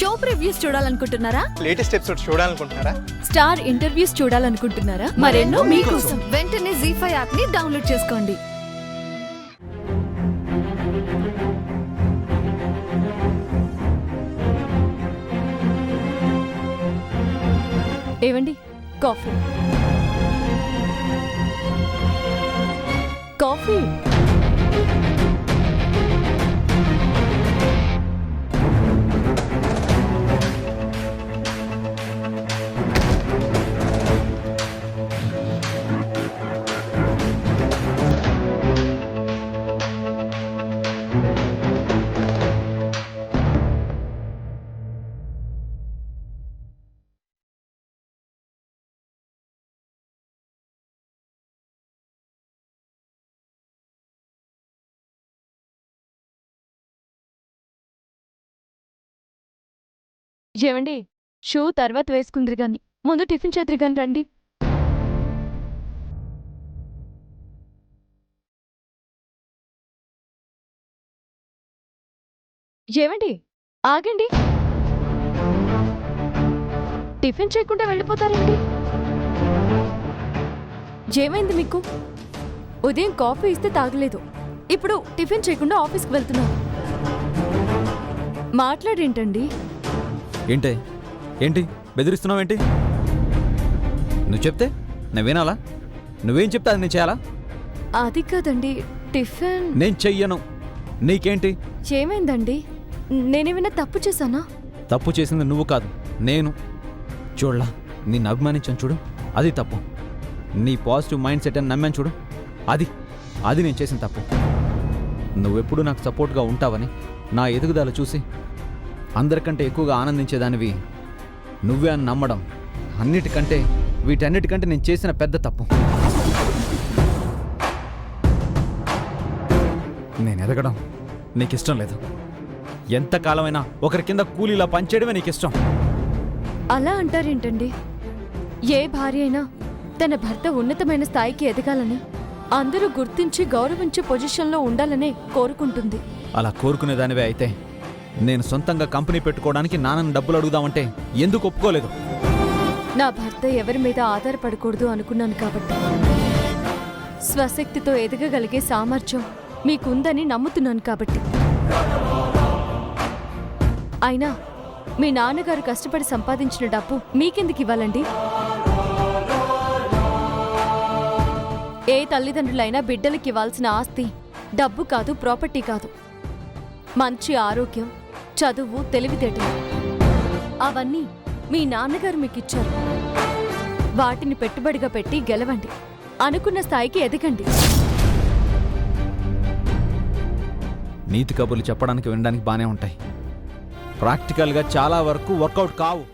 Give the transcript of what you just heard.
Show previews చూడాలనుకుంటున్నారా? Latest episode చూడాలనుకుంటున్నారా? Star interviews చూడాలనుకుంటున్నారా? మరెన్నో మీకోసం వెంటనే ZEE5 యాప్ ని డౌన్లోడ్ చేసుకోండి. ఏవండి, కాఫీ కాఫీ ఏవండి, షూ తర్వాత వేసుకుందిరి గాని ముందు టిఫిన్ చేద్దరు గాని రండి. ఏవండి, ఆగండి. టిఫిన్ చేయకుండా వెళ్ళిపోతారేంటి? ఏమైంది మీకు? ఉదయం కాఫీ ఇస్తే తాగలేదు, ఇప్పుడు టిఫిన్ చేయకుండా ఆఫీస్కి వెళ్తున్నారు. మాట్లాడేంటండి? ఏంటి బెదిరిస్తున్నావేంటి? నువ్వు చెప్తే నేను వినాలా? నువ్వేం చెప్తే అది నేను చేయాలా? అది కాదండి, టిఫిన్ నేను చెయ్యను. నీకేంటి? ఏమైందండి? నేనేమైనా తప్పు చేశానా? తప్పు చేసింది నువ్వు కాదు, నేను. చూడలా, నిన్ను అభిమానించాను చూడు, అది తప్పు. నీ పాజిటివ్ మైండ్ సెట్ అని నమ్మాను చూడు, అది నేను చేసిన తప్పు. నువ్వెప్పుడు నాకు సపోర్ట్గా ఉంటావని, నా ఎదుగుదల చూసి అందరికంటే ఎక్కువగా ఆనందించేదానివి నువ్వే అని నమ్మడం, వీటన్నిటికంటే నేను చేసిన పెద్ద తప్పు. నేను ఎదగడం నీకు ఇష్టం లేదు. ఎంతకాలమైనా ఒకరి కింద కూలీలా పనిచేయడమే నీకు ఇష్టం. అలా అంటారేంటండి? ఏ భార్య అయినా తన భర్త ఉన్నతమైన స్థాయికి ఎదగాలని, అందరూ గుర్తించి గౌరవించే పొజిషన్లో ఉండాలనే కోరుకుంటుంది. అలా కోరుకునేదానివే అయితే నేను సొంతంగా కంపెనీ పెట్టుకోవడానికి నాన్నను డబ్బులు అడుగుదామంటే ఎందుకు ఒప్పుకోలేదు? నా భర్త ఎవరి మీద ఆధారపడకూడదు అనుకున్నాను కాబట్టి. స్వశక్తితో ఎదగగలిగే సామర్థ్యం మీకుందని నమ్ముతున్నాను కాబట్టి. అయినా మీ నాన్నగారు కష్టపడి సంపాదించిన డబ్బు మీకెందుకు ఇవ్వాలండి? ఏ తల్లిదండ్రులైనా బిడ్డలకి ఇవ్వాల్సిన ఆస్తి డబ్బు కాదు, ప్రాపర్టీ కాదు. మంచి ఆరోగ్యం, చదువు, తెలివితేటలు, అవన్నీ మీ నాన్నగారు మీకిచ్చారు. వాటిని పెట్టుబడిగా పెట్టి గెలవండి, అనుకున్న స్థాయికి ఎదగండి. నీతి కబుర్లు చెప్పడానికి వినడానికి బానే ఉంటాయి, ప్రాక్టికల్గా చాలా వరకు వర్కౌట్ కావు.